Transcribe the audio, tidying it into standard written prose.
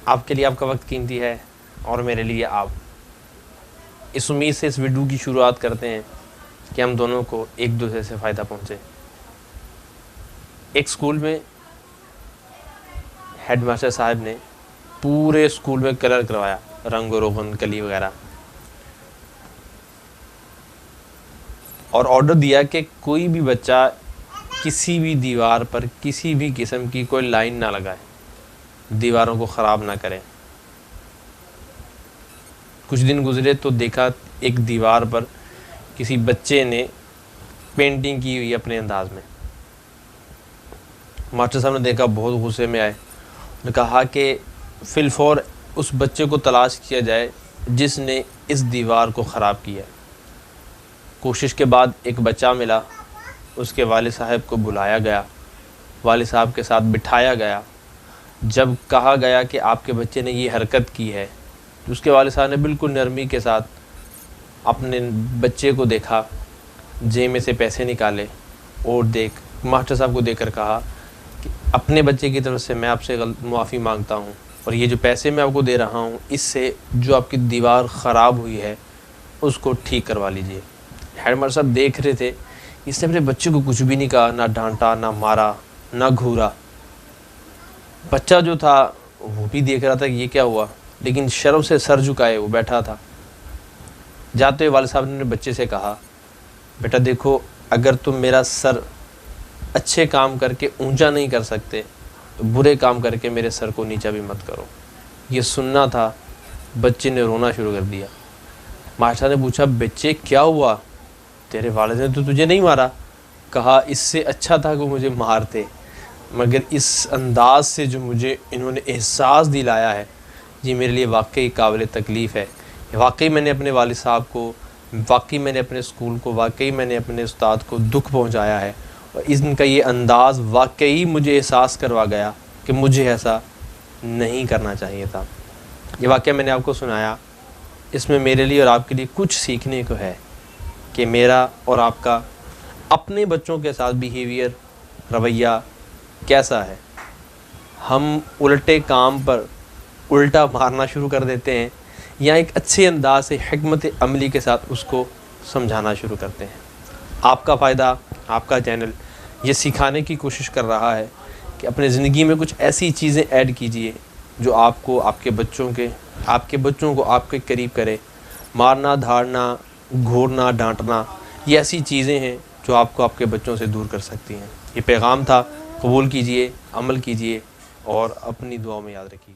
आपके लिए आपका वक्त कीमती है और मेरे लिए आप। इस उम्मीद से इस वीडियो की शुरुआत करते हैं कि हम दोनों को एक दूसरे से फ़ायदा पहुँचे। एक स्कूल में हेडमास्टर साहब ने पूरे स्कूल में कलर करवाया, रंग रोगन कली वगैरह, और ऑर्डर दिया कि कोई भी बच्चा किसी भी दीवार पर किसी भी किस्म की कोई लाइन ना लगाए, दीवारों को ख़राब ना करें। कुछ दिन गुजरे तो देखा एक दीवार पर किसी बच्चे ने पेंटिंग की हुई अपने अंदाज में। मास्टर साहब ने देखा, बहुत गुस्से में आए। उन्होंने कहा कि फिलफौर उस बच्चे को तलाश किया जाए जिसने इस दीवार को ख़राब किया। कोशिश के बाद एक बच्चा मिला, उसके वालिद साहब को बुलाया गया, वालिद साहब के साथ बिठाया गया। जब कहा गया कि आपके बच्चे ने ये हरकत की है, तो उसके वालिद साहब ने बिल्कुल नरमी के साथ अपने बच्चे को देखा, जेब में से पैसे निकाले और मास्टर साहब को देखकर कहा कि अपने बच्चे की तरफ से मैं आपसे माफ़ी मांगता हूँ, और ये जो पैसे मैं आपको दे रहा हूँ इससे जो आपकी दीवार ख़राब हुई है उसको ठीक करवा लीजिए। हेडमास्टर साहब देख रहे थे, इसने अपने बच्चे को कुछ भी नहीं कहा, ना डांटा, ना मारा, ना घूरा। बच्चा जो था वो भी देख रहा था कि ये क्या हुआ, लेकिन शर्म से सर झुकाए वो बैठा था। जाते हुए वालिद साहब ने बच्चे से कहा, बेटा देखो, अगर तुम मेरा सर अच्छे काम करके ऊंचा नहीं कर सकते तो बुरे काम करके मेरे सर को नीचा भी मत करो। ये सुनना था, बच्चे ने रोना शुरू कर दिया। मास्टर ने पूछा, बच्चे क्या हुआ, तेरे वालिद ने तो तुझे नहीं मारा। कहा, इससे अच्छा था कि मुझे मारते, मगर इस अंदाज से जो मुझे इन्होंने एहसास दिलाया है ये मेरे लिए वाकई काबिल तकलीफ़ है। वाकई मैंने अपने वालिद साहब को, वाकई मैंने अपने स्कूल को, वाकई मैंने अपने उस्ताद को दुख पहुंचाया है, और इनका ये अंदाज़ वाकई मुझे एहसास करवा गया कि मुझे ऐसा नहीं करना चाहिए था। ये वाकया मैंने आपको सुनाया, इसमें मेरे लिए और आपके लिए कुछ सीखने को है कि मेरा और आपका अपने बच्चों के साथ बिहेवियर, रवैया कैसा है। हम उल्टे काम पर उल्टा मारना शुरू कर देते हैं, या एक अच्छे अंदाज से हिकमत अमली के साथ उसको समझाना शुरू करते हैं। आपका फ़ायदा, आपका चैनल ये सिखाने की कोशिश कर रहा है कि अपने ज़िंदगी में कुछ ऐसी चीज़ें ऐड कीजिए जो आपको, आपके बच्चों को आपके करीब करे। मारना, धाड़ना, घूरना, डांटना, ये ऐसी चीज़ें हैं जो आपको आपके बच्चों से दूर कर सकती हैं। ये पैगाम था, कबूल कीजिए, अमल कीजिए और अपनी दुआ में याद रखिए।